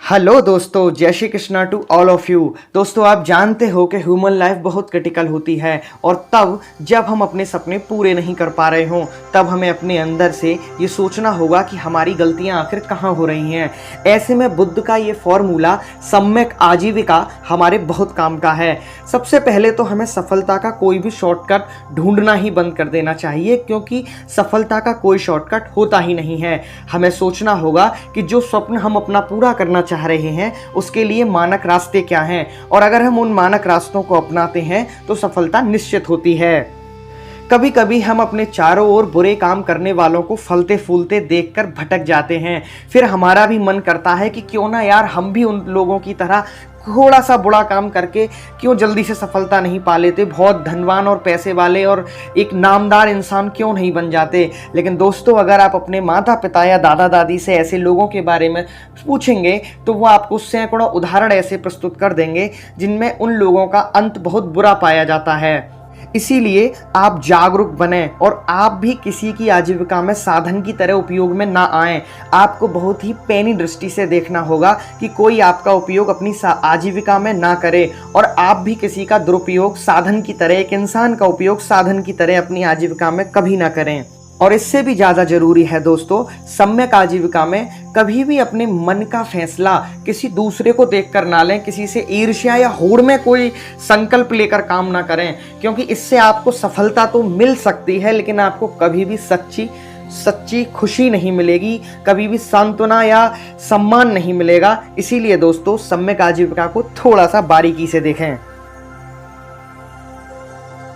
Hello दोस्तों, Jai Shri Krishna to all of you. दोस्तों, आप जानते हो कि ह्यूमन लाइफ बहुत क्रिटिकल होती है और तब जब हम अपने सपने पूरे नहीं कर पा रहे हों तब हमें अपने अंदर से ये सोचना होगा कि हमारी गलतियां आखिर कहाँ हो रही हैं। ऐसे में बुद्ध का ये फॉर्मूला सम्यक आजीविका हमारे बहुत काम का है। सबसे पहले तो हमें सफलता का कोई भी शॉर्टकट ढूंढना ही बंद कर देना चाहिए, क्योंकि सफलता का कोई शॉर्टकट होता ही नहीं है। हमें सोचना होगा कि जो स्वप्न हम अपना पूरा करना चाह रहे हैं उसके लिए मानक रास्ते क्या हैं, और अगर हम उन मानक रास्तों को अपनाते हैं तो सफलता निश्चित होती है। कभी कभी हम अपने चारों ओर बुरे काम करने वालों को फलते फूलते देखकर भटक जाते हैं। फिर हमारा भी मन करता है कि क्यों ना यार हम भी उन लोगों की तरह थोड़ा सा बुरा काम करके क्यों जल्दी से सफलता नहीं पा लेते, बहुत धनवान और पैसे वाले और एक नामदार इंसान क्यों नहीं बन जाते। लेकिन दोस्तों, अगर आप अपने माता पिता या दादा दादी से ऐसे लोगों के बारे में पूछेंगे तो वो आपको सैकड़ों उदाहरण ऐसे प्रस्तुत कर देंगे जिनमें उन लोगों का अंत बहुत बुरा पाया जाता है। इसीलिए आप जागरूक बने और आप भी किसी की आजीविका में साधन की तरह उपयोग में ना आएं। आपको बहुत ही पैनी दृष्टि से देखना होगा कि कोई आपका उपयोग अपनी आजीविका में ना करे, और आप भी किसी का दुरुपयोग साधन की तरह, एक इंसान का उपयोग साधन की तरह अपनी आजीविका में कभी ना करें। और इससे भी ज़्यादा जरूरी है दोस्तों, सम्यक आजीविका में कभी भी अपने मन का फैसला किसी दूसरे को देखकर ना लें, किसी से ईर्ष्या या होड़ में कोई संकल्प लेकर काम ना करें, क्योंकि इससे आपको सफलता तो मिल सकती है लेकिन आपको कभी भी सच्ची खुशी नहीं मिलेगी, कभी भी सांत्वना या सम्मान नहीं मिलेगा। इसीलिए दोस्तों, सम्यक आजीविका को थोड़ा सा बारीकी से देखें।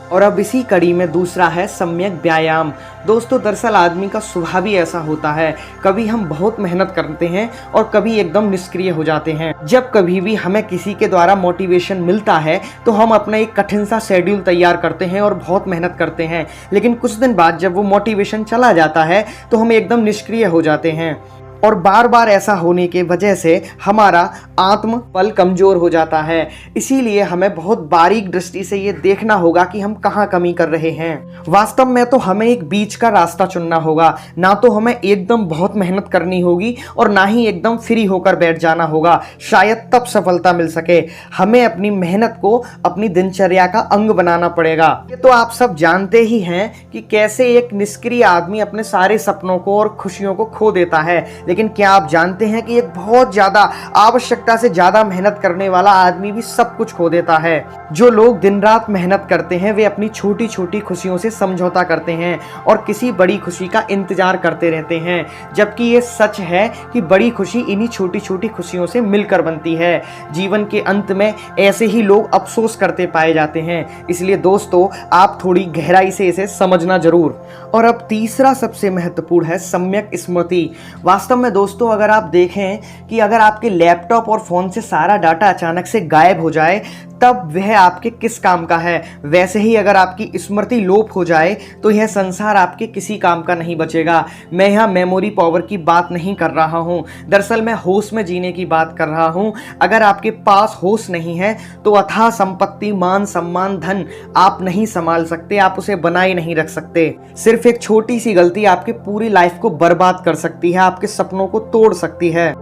और अब इसी कड़ी में दूसरा है सम्यक व्यायाम। दोस्तों, दरअसल आदमी का स्वभाव भी ऐसा होता है, कभी हम बहुत मेहनत करते हैं और कभी एकदम निष्क्रिय हो जाते हैं। जब कभी भी हमें किसी के द्वारा मोटिवेशन मिलता है तो हम अपना एक कठिन सा शेड्यूल तैयार करते हैं और बहुत मेहनत करते हैं, लेकिन कुछ दिन बाद जब वो मोटिवेशन चला जाता है तो हम एकदम निष्क्रिय हो जाते हैं। और बार बार ऐसा होने के वजह से हमारा आत्म बल कमजोर हो जाता है। इसीलिए हमें बहुत बारीक दृष्टि से ये देखना होगा कि हम कहाँ कमी कर रहे हैं। वास्तव में तो हमें एक बीच का रास्ता चुनना होगा, ना तो हमें एकदम बहुत मेहनत करनी होगी और ना ही एकदम फ्री होकर बैठ जाना होगा, शायद तब सफलता मिल सके। हमें अपनी मेहनत को अपनी दिनचर्या का अंग बनाना पड़ेगा। ये तो आप सब जानते ही हैं कि कैसे एक निष्क्रिय आदमी अपने सारे सपनों को और खुशियों को खो देता है, लेकिन क्या आप जानते हैं कि एक बहुत ज्यादा आवश्यकता से ज्यादा मेहनत करने वाला आदमी भी सब कुछ खो देता है। जो लोग दिन रात मेहनत करते हैं वे अपनी छोटी छोटी खुशियों से समझौता करते हैं और किसी बड़ी खुशी का इंतजार करते रहते हैं, जबकि ये सच है कि बड़ी खुशी इन्हीं छोटी छोटी खुशियों से मिलकर बनती है। जीवन के अंत में ऐसे ही लोग अफसोस करते पाए जाते हैं। इसलिए दोस्तों, आप थोड़ी गहराई से इसे समझना जरूर। और अब तीसरा सबसे महत्वपूर्ण है सम्यक स्मृति। वास्तव में दोस्तों, अगर आप देखें कि अगर आपके लैपटॉप और फोन से सारा डाटा अचानक से गायब हो जाए तब वह आपके किस काम का है, वैसे ही अगर आपकी स्मृति लोप हो जाए तो यह संसार आपके किसी काम का नहीं बचेगा। मैं यहाँ मेमोरी पावर की बात नहीं कर रहा हूँ, दरअसल मैं होश में जीने की बात कर रहा हूँ। अगर आपके पास होश नहीं है तो अथाह संपत्ति, मान सम्मान, धन आप नहीं संभाल सकते, आप उसे बनाए नहीं रख सकते। सिर्फ एक छोटी सी गलती आपकी पूरी लाइफ को बर्बाद कर सकती है, आपके सपनों को तोड़ सकती है।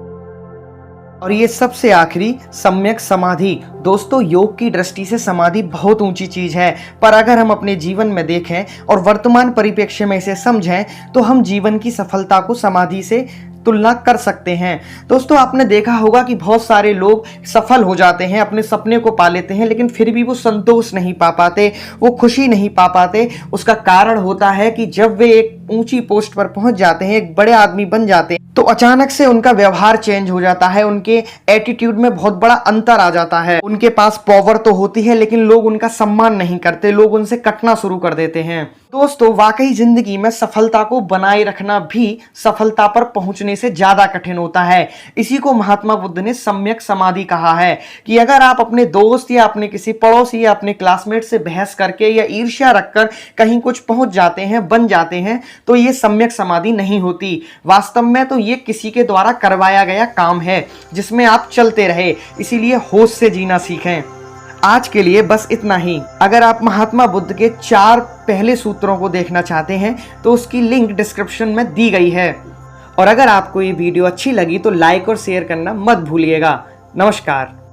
और ये सबसे आखिरी, सम्यक समाधि। दोस्तों, योग की दृष्टि से समाधि बहुत ऊंची चीज है, पर अगर हम अपने जीवन में देखें और वर्तमान परिप्रेक्ष्य में इसे समझें तो हम जीवन की सफलता को समाधि से तुलना कर सकते हैं। दोस्तों, आपने देखा होगा कि बहुत सारे लोग सफल हो जाते हैं, अपने सपने को पा लेते हैं, लेकिन फिर भी वो संतोष नहीं पा पाते, वो खुशी नहीं पा पाते। उसका कारण होता है कि जब वे एक ऊंची पोस्ट पर पहुंच जाते हैं, एक बड़े आदमी बन जाते हैं, तो अचानक से उनका व्यवहार चेंज हो जाता है, उनके एटीट्यूड में बहुत बड़ा अंतर आ जाता है। उनके पास पावर तो होती है लेकिन लोग उनका सम्मान नहीं करते, लोग उनसे कटना शुरू कर देते हैं। दोस्तों, वाकई जिंदगी में सफलता को बनाए रखना भी सफलता पर पहुंचने से ज्यादा कठिन होता है। इसी को महात्मा बुद्ध ने सम्यक समाधि कहा है कि अगर आप अपने दोस्त या अपने किसी पड़ोसी या अपने क्लासमेट से बहस करके या ईर्ष्या रखकर कहीं कुछ पहुंच जाते हैं, बन जाते हैं, तो ये सम्यक समाधि नहीं होती। वास्तव में तो ये किसी के द्वारा करवाया गया काम है जिसमें आप चलते रहे। इसीलिए होश से जीना सीखें। आज के लिए बस इतना ही। अगर आप महात्मा बुद्ध के 4 पहले सूत्रों को देखना चाहते हैं तो उसकी लिंक डिस्क्रिप्शन में दी गई है। और अगर आपको ये वीडियो अच्छी लगी तो लाइक और शेयर करना मत भूलिएगा। नमस्कार।